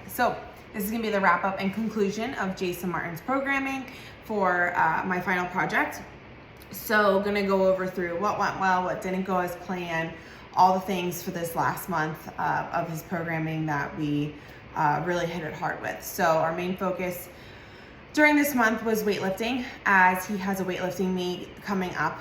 So this is gonna be the wrap up and conclusion of Jason Martin's programming for my final project. So gonna go over through what went well, what didn't go as planned, all the things for this last month of his programming that we really hit it hard with. So our main focus during this month was weightlifting, as he has a weightlifting meet coming up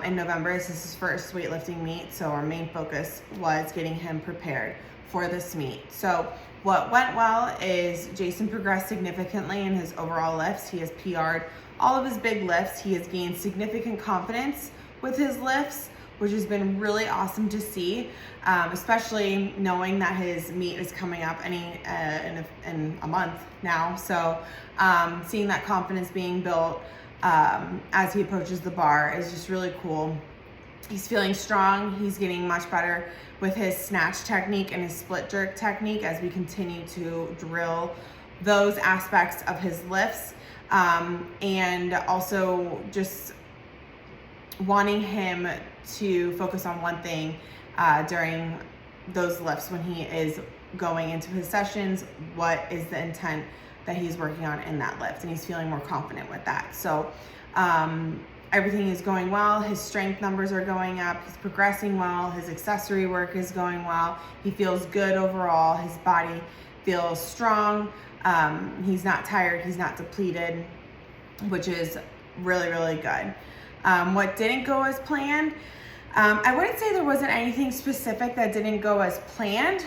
in November. This is his first weightlifting meet, so our main focus was getting him prepared for this meet. So what went well is Jason progressed significantly in his overall lifts. He has PR'd all of his big lifts. He has gained significant confidence with his lifts, which has been really awesome to see, especially knowing that his meet is coming up in a month now. So seeing that confidence being built as he approaches the bar is just really cool. He's feeling strong. He's getting much better with his snatch technique and his split jerk technique as we continue to drill those aspects of his lifts, and also just wanting him to focus on one thing during those lifts when he is going into his sessions. What is the intent that he's working on in that lift? And he's feeling more confident with that. So everything is going well. His strength numbers are going up. He's progressing well. His accessory work is going well. He feels good overall. His body feels strong. He's not tired. He's not depleted, which is really, really good. What didn't go as planned, I wouldn't say there wasn't anything specific that didn't go as planned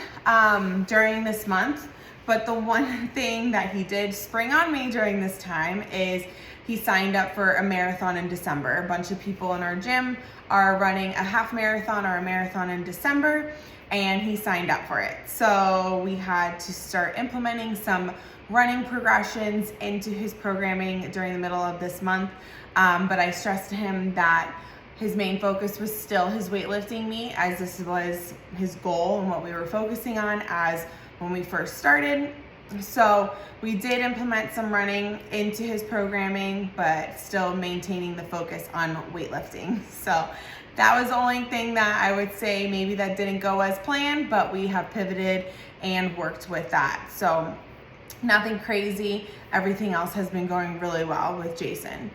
during this month, but the one thing that he did spring on me during this time is he signed up for a marathon in December. A bunch of people in our gym are running a half marathon or a marathon in December, and he signed up for it. So we had to start implementing some running progressions into his programming during the middle of this month. But I stressed to him that his main focus was still his weightlifting meet, as this was his goal and what we were focusing on as when we first started. So we did implement some running into his programming, but still maintaining the focus on weightlifting. So that was the only thing that I would say maybe that didn't go as planned, but we have pivoted and worked with that. So nothing crazy. Everything else has been going really well with Jason.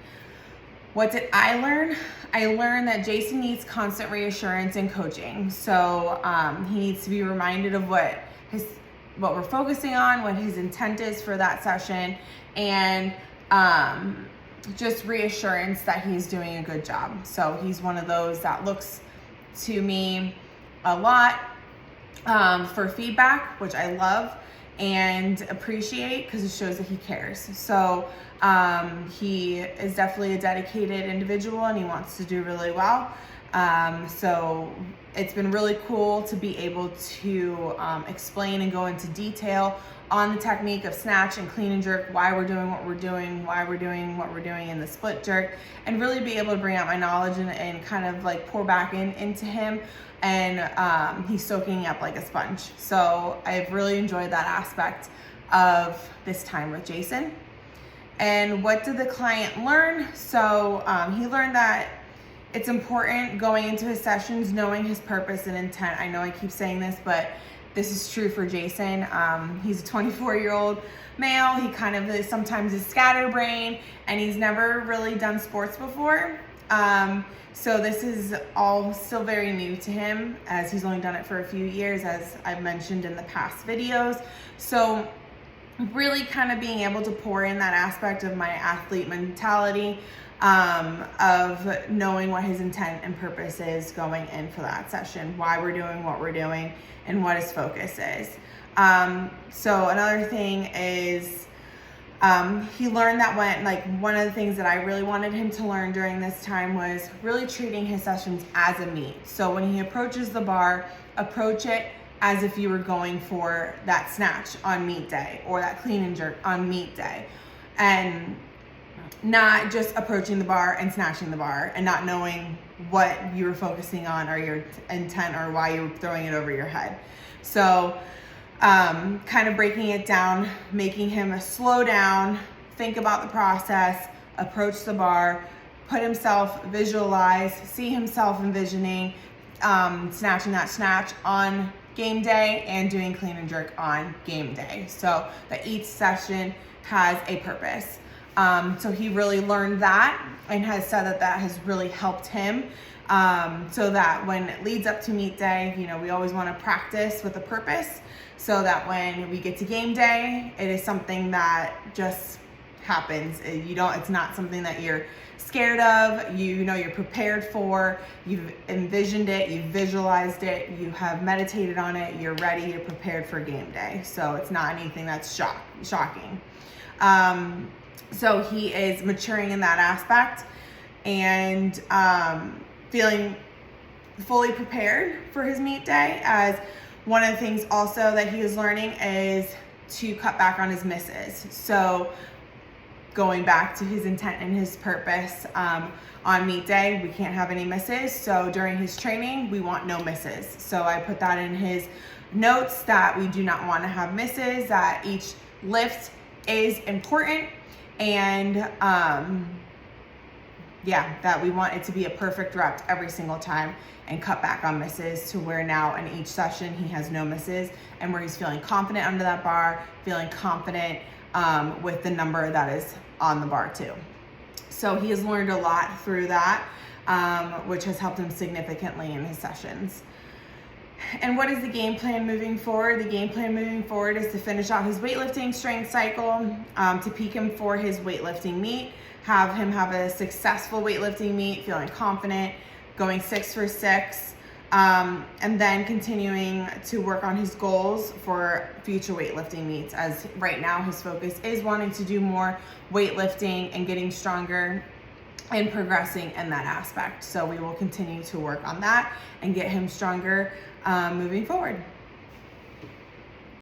What did I learn? I learned that Jason needs constant reassurance and coaching. So he needs to be reminded of what we're focusing on, what his intent is for that session, and just reassurance that he's doing a good job. So he's one of those that looks to me a lot for feedback, which I love and appreciate because it shows that he cares. So he is definitely a dedicated individual and he wants to do really well. So it's been really cool to be able to explain and go into detail on the technique of snatch and clean and jerk, why we're doing what we're doing, why we're doing what we're doing in the split jerk, and really be able to bring out my knowledge and kind of like pour back into him. And he's soaking up like a sponge. So I've really enjoyed that aspect of this time with Jason. And what did the client learn? So he learned that it's important going into his sessions, knowing his purpose and intent. I know I keep saying this, but this is true for Jason. He's a 24-year-old male. He kind of sometimes is scatterbrained, and he's never really done sports before. So this is all still very new to him, as he's only done it for a few years, as I've mentioned in the past videos. So really kind of being able to pour in that aspect of my athlete mentality, of knowing what his intent and purpose is going in for that session, why we're doing what we're doing, and what his focus is. So another thing is he learned that one of the things that I really wanted him to learn during this time was really treating his sessions as a meet. So when he approaches the bar, approach it as if you were going for that snatch on meet day or that clean and jerk on meet day, and not just approaching the bar and snatching the bar and not knowing what you were focusing on or your intent or why you were throwing it over your head. So kind of breaking it down, making him slow down, think about the process, approach the bar, put himself, visualize, see himself envisioning snatching that snatch on game day and doing clean and jerk on game day. So that each session has a purpose. So he really learned that and has said that that has really helped him. So that when it leads up to meet day, you know, we always want to practice with a purpose so that when we get to game day, it is something that just happens. It's not something that you're scared of, you know, you're prepared for, you've envisioned it, you've visualized it, you have meditated on it, you're ready, you're prepared for game day. So it's not anything that's shocking. So he is maturing in that aspect and feeling fully prepared for his meet day. As one of the things also that he is learning is to cut back on his misses. So going back to his intent and his purpose, on meet day, we can't have any misses. So during his training, we want no misses. So I put that in his notes that we do not want to have misses, that each lift is important, and that we want it to be a perfect rep every single time and cut back on misses to where now in each session he has no misses and where he's feeling confident under that bar, feeling confident with the number that is on the bar too. So he has learned a lot through that, which has helped him significantly in his sessions. And what is the game plan moving forward? The game plan moving forward is to finish out his weightlifting strength cycle, to peak him for his weightlifting meet, have him have a successful weightlifting meet, feeling confident, going 6 for 6, and then continuing to work on his goals for future weightlifting meets, as right now his focus is wanting to do more weightlifting and getting stronger and progressing in that aspect. So we will continue to work on that and get him stronger moving forward.